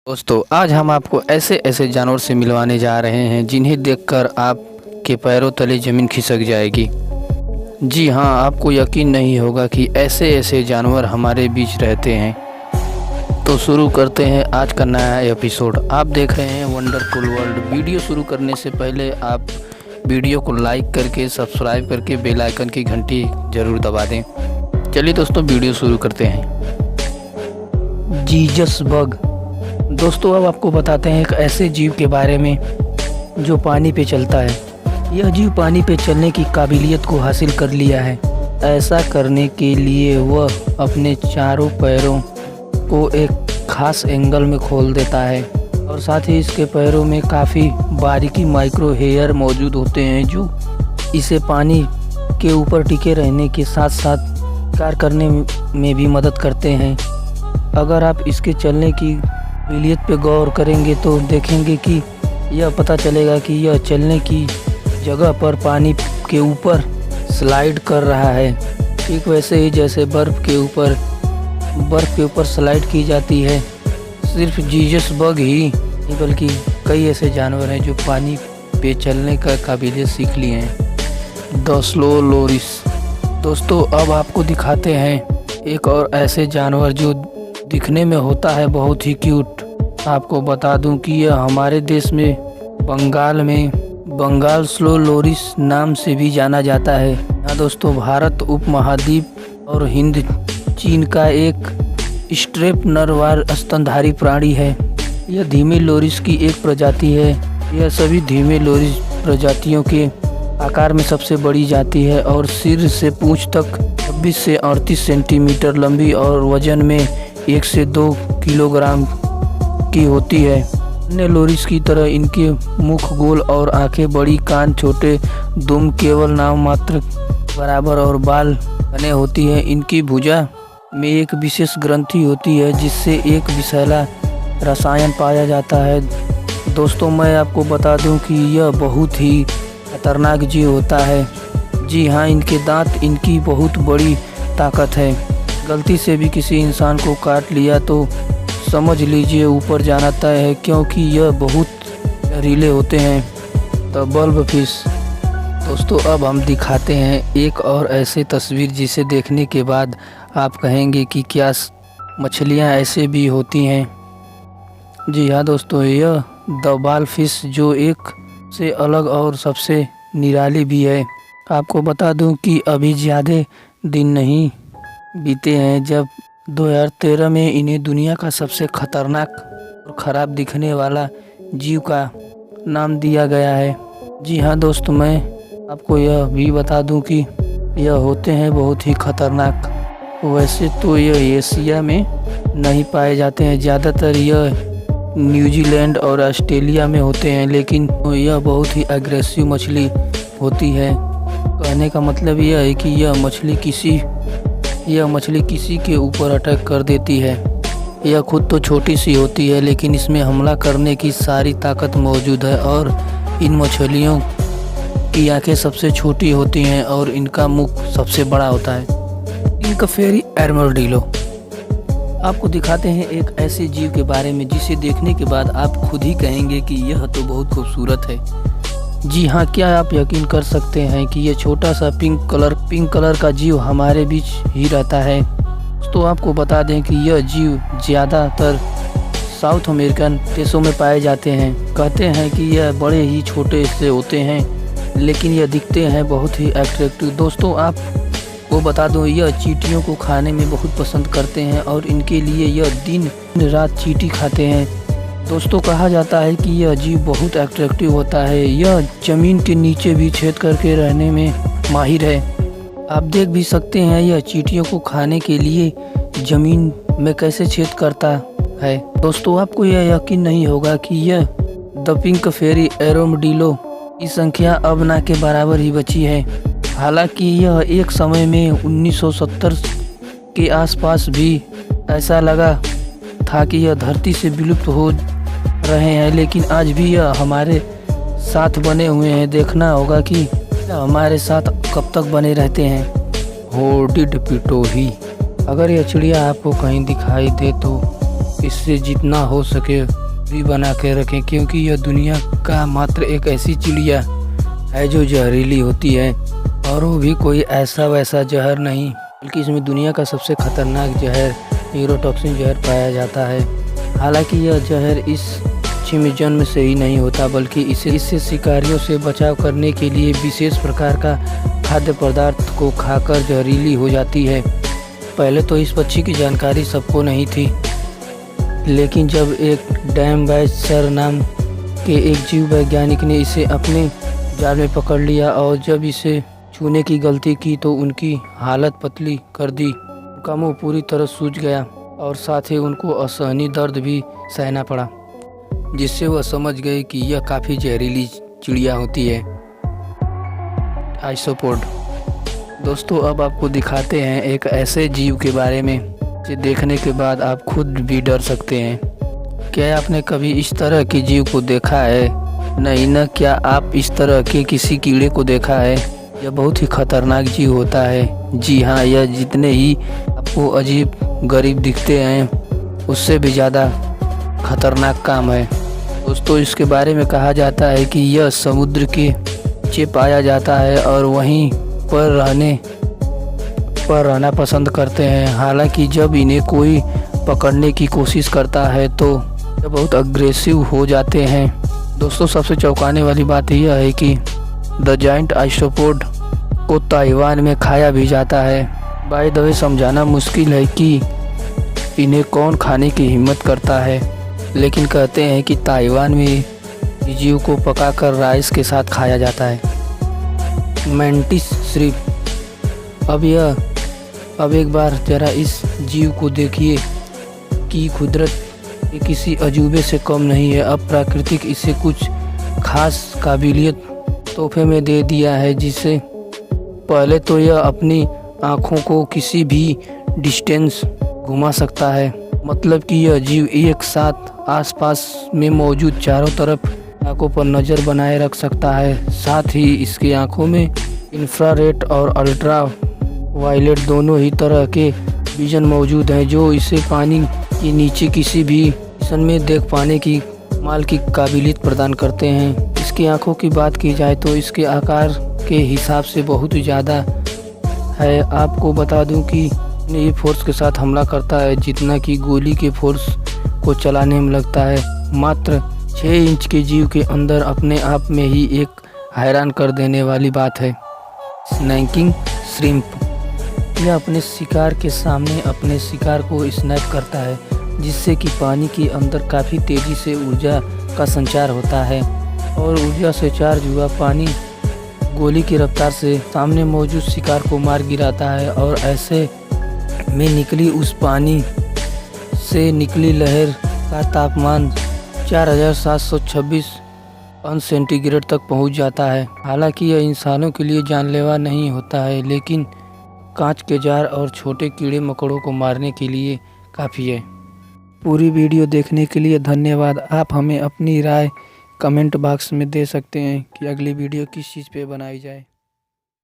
दोस्तों आज हम आपको ऐसे ऐसे जानवर से मिलवाने जा रहे हैं जिन्हें देखकर आपके पैरों तले ज़मीन खिसक जाएगी। जी हाँ, आपको यकीन नहीं होगा कि ऐसे ऐसे जानवर हमारे बीच रहते हैं। तो शुरू करते हैं आज का नया एपिसोड। आप देख रहे हैं वंडरफुल वर्ल्ड। वीडियो शुरू करने से पहले आप वीडियो को लाइक करके सब्सक्राइब करके बेल आइकन की घंटी ज़रूर दबा दें। चलिए दोस्तों वीडियो शुरू करते हैं। Jesus bug. दोस्तों अब आपको बताते हैं एक ऐसे जीव के बारे में जो पानी पे चलता है। यह जीव पानी पे चलने की काबिलियत को हासिल कर लिया है। ऐसा करने के लिए वह अपने चारों पैरों को एक खास एंगल में खोल देता है और साथ ही इसके पैरों में काफ़ी बारीकी माइक्रो हेयर मौजूद होते हैं जो इसे पानी के ऊपर टिके रहने के साथ साथ कार्य करने में भी मदद करते हैं। अगर आप इसके चलने की काबिलियत पे गौर करेंगे तो देखेंगे कि यह पता चलेगा कि यह चलने की जगह पर पानी के ऊपर स्लाइड कर रहा है, ठीक वैसे ही जैसे बर्फ़ के ऊपर स्लाइड की जाती है। सिर्फ जीसस बग ही नहीं बल्कि कई ऐसे जानवर हैं जो पानी पे चलने का काबिलियत सीख लिए हैं। The slow loris. दोस्तों अब आपको दिखाते हैं एक और ऐसे जानवर जो दिखने में होता है बहुत ही क्यूट। आपको बता दूं कि यह हमारे देश में बंगाल स्लो लोरिस नाम से भी जाना जाता है। हाँ दोस्तों, भारत उपमहाद्वीप और हिंद चीन का एक स्ट्रेप नरवार स्तनधारी प्राणी है। यह धीमे लोरिस की एक प्रजाति है। यह सभी धीमे लोरिस प्रजातियों के आकार में सबसे बड़ी जाति है और सिर से पूंछ तक 26 से 38 सेंटीमीटर लंबी और वजन में 1 से 2 किलोग्राम की होती है। अन्य लोरिस की तरह इनके मुख गोल और आंखें बड़ी, कान छोटे, दुम केवल नाम मात्र बराबर और बाल घने होती है। इनकी भुजा में एक विशेष ग्रंथि होती है जिससे एक विषैला रसायन पाया जाता है। दोस्तों मैं आपको बता दूं कि यह बहुत ही खतरनाक जीव होता है। जी हाँ, इनके दांत इनकी बहुत बड़ी ताकत है। गलती से भी किसी इंसान को काट लिया तो समझ लीजिए ऊपर जाना तय है, क्योंकि यह बहुत जहरीले होते हैं। The bulb fish. दोस्तों अब हम दिखाते हैं एक और ऐसे तस्वीर जिसे देखने के बाद आप कहेंगे कि क्या मछलियां ऐसे भी होती हैं। जी हाँ दोस्तों, यह द बाल फिश जो एक से अलग और सबसे निराली भी है। आपको बता दूं कि अभी ज़्यादा दिन नहीं बीते हैं जब 2013 में इन्हें दुनिया का सबसे खतरनाक और ख़राब दिखने वाला जीव का नाम दिया गया है। जी हाँ दोस्तों, मैं आपको यह भी बता दूं कि यह होते हैं बहुत ही खतरनाक। वैसे तो यह एशिया में नहीं पाए जाते हैं, ज़्यादातर यह न्यूजीलैंड और ऑस्ट्रेलिया में होते हैं, लेकिन यह बहुत ही एग्रेसिव मछली होती है। कहने का मतलब यह है कि यह मछली किसी के ऊपर अटैक कर देती है। यह खुद तो छोटी सी होती है लेकिन इसमें हमला करने की सारी ताकत मौजूद है और इन मछलियों की आंखें सबसे छोटी होती हैं और इनका मुख सबसे बड़ा होता है। पिंक फेरी आर्मोर्डिलो। आपको दिखाते हैं एक ऐसे जीव के बारे में जिसे देखने के बाद आप खुद ही कहेंगे कि यह तो बहुत खूबसूरत है। जी हाँ, क्या आप यकीन कर सकते हैं कि यह छोटा सा पिंक कलर का जीव हमारे बीच ही रहता है। तो आपको बता दें कि यह जीव ज़्यादातर साउथ अमेरिकन देशों में पाए जाते हैं। कहते हैं कि यह बड़े ही छोटे से होते हैं लेकिन यह दिखते हैं बहुत ही अट्रैक्टिव। दोस्तों आपको बता दूं, यह चींटियों को खाने में बहुत पसंद करते हैं और इनके लिए यह दिन रात चींटी खाते हैं। दोस्तों कहा जाता है कि यह जीव बहुत अट्रैक्टिव होता है। यह ज़मीन के नीचे भी छेद करके रहने में माहिर है। आप देख भी सकते हैं यह चींटियों को खाने के लिए ज़मीन में कैसे छेद करता है। दोस्तों आपको यह यकीन नहीं होगा कि यह द पिंक फेरी आर्मोर्डिलो की संख्या अब ना के बराबर ही बची है। हालांकि यह एक समय में 1970 के आसपास भी ऐसा लगा था कि यह धरती से विलुप्त हो रहे हैं, लेकिन आज भी यह हमारे साथ बने हुए हैं। देखना होगा कि हमारे साथ कब तक बने रहते हैं। होर्डिड पिटोही। अगर यह चिड़िया आपको कहीं दिखाई दे तो इससे जितना हो सके दूरी बना के रखें, क्योंकि यह दुनिया का मात्र एक ऐसी चिड़िया है जो जहरीली होती है, और वो भी कोई ऐसा वैसा जहर नहीं, बल्कि इसमें दुनिया का सबसे खतरनाक जहर न्यूरोटॉक्सिन जहर पाया जाता है। हालांकि यह जहर इस पक्षी में जन्म से ही नहीं होता, बल्कि इससे शिकारियों से बचाव करने के लिए विशेष प्रकार का खाद्य पदार्थ को खाकर जहरीली हो जाती है। पहले तो इस पक्षी की जानकारी सबको नहीं थी, लेकिन जब एक डैम बैचर नाम के एक जीव वैज्ञानिक ने इसे अपने जाल में पकड़ लिया और जब इसे छूने की गलती की तो उनकी हालत पतली कर दी। उनका मुंह पूरी तरह सूज गया और साथ ही उनको असहनीय दर्द भी सहना पड़ा, जिससे वह समझ गए कि यह काफ़ी जहरीली चिड़िया होती है, आइसोपोड। दोस्तों, अब आपको दिखाते हैं एक ऐसे जीव के बारे में जिसे देखने के बाद आप खुद भी डर सकते हैं। क्या आपने कभी इस तरह के जीव को देखा है? नहीं ना? क्या आप इस तरह के किसी कीड़े को देखा है? यह बहुत ही खतरनाक जीव होता है। जी हाँ, यह जितने ही आपको अजीब गरीब दिखते हैं उससे भी ज़्यादा खतरनाक काम है। दोस्तों, इसके बारे में कहा जाता है कि यह समुद्र के नीचे पाया जाता है और वहीं पर रहना पसंद करते हैं। हालांकि जब इन्हें कोई पकड़ने की कोशिश करता है तो यह बहुत अग्रेसिव हो जाते हैं। दोस्तों, सबसे चौंकाने वाली बात यह है कि द जायंट आइसोपोड को ताइवान में खाया भी जाता है। बाय द वे, समझाना मुश्किल है कि इन्हें कौन खाने की हिम्मत करता है, लेकिन कहते हैं कि ताइवान में इस जीव को पकाकर राइस के साथ खाया जाता है। Mantis shrimp. अब एक बार जरा इस जीव को देखिए कि कुदरत के किसी अजूबे से कम नहीं है। अब प्राकृतिक इसे कुछ खास काबिलियत तोहफे में दे दिया है, जिससे पहले तो यह अपनी आँखों को किसी भी डिस्टेंस घुमा सकता है। मतलब कि यह जीव एक साथ आसपास में मौजूद चारों तरफ आँखों पर नज़र बनाए रख सकता है। साथ ही इसकी आँखों में इंफ्रारेड और अल्ट्रा वायलेट दोनों ही तरह के विजन मौजूद हैं, जो इसे पानी के नीचे किसी भी मिशन में देख पाने की कमाल की काबिलियत प्रदान करते हैं। इसकी आँखों की बात की जाए तो इसके आकार के हिसाब से बहुत ज़्यादा है। आपको बता दूं कि ये फोर्स के साथ हमला करता है जितना कि गोली के फोर्स को चलाने में लगता है। मात्र 6 इंच के जीव के अंदर अपने आप में ही एक हैरान कर देने वाली बात है। Snacking shrimp. यह अपने शिकार के सामने अपने शिकार को स्नैप करता है, जिससे कि पानी के अंदर काफ़ी तेज़ी से ऊर्जा का संचार होता है और ऊर्जा से चार्ज हुआ पानी गोली की रफ्तार से सामने मौजूद शिकार को मार गिराता है। और ऐसे में निकली उस पानी से निकली लहर का तापमान 4726 अंश सेंटीग्रेड तक पहुंच जाता है। हालांकि यह इंसानों के लिए जानलेवा नहीं होता है, लेकिन कांच के जार और छोटे कीड़े मकोड़ों को मारने के लिए काफ़ी है। पूरी वीडियो देखने के लिए धन्यवाद। आप हमें अपनी राय कमेंट बॉक्स में दे सकते हैं कि अगली वीडियो किस चीज़ पे बनाई जाए।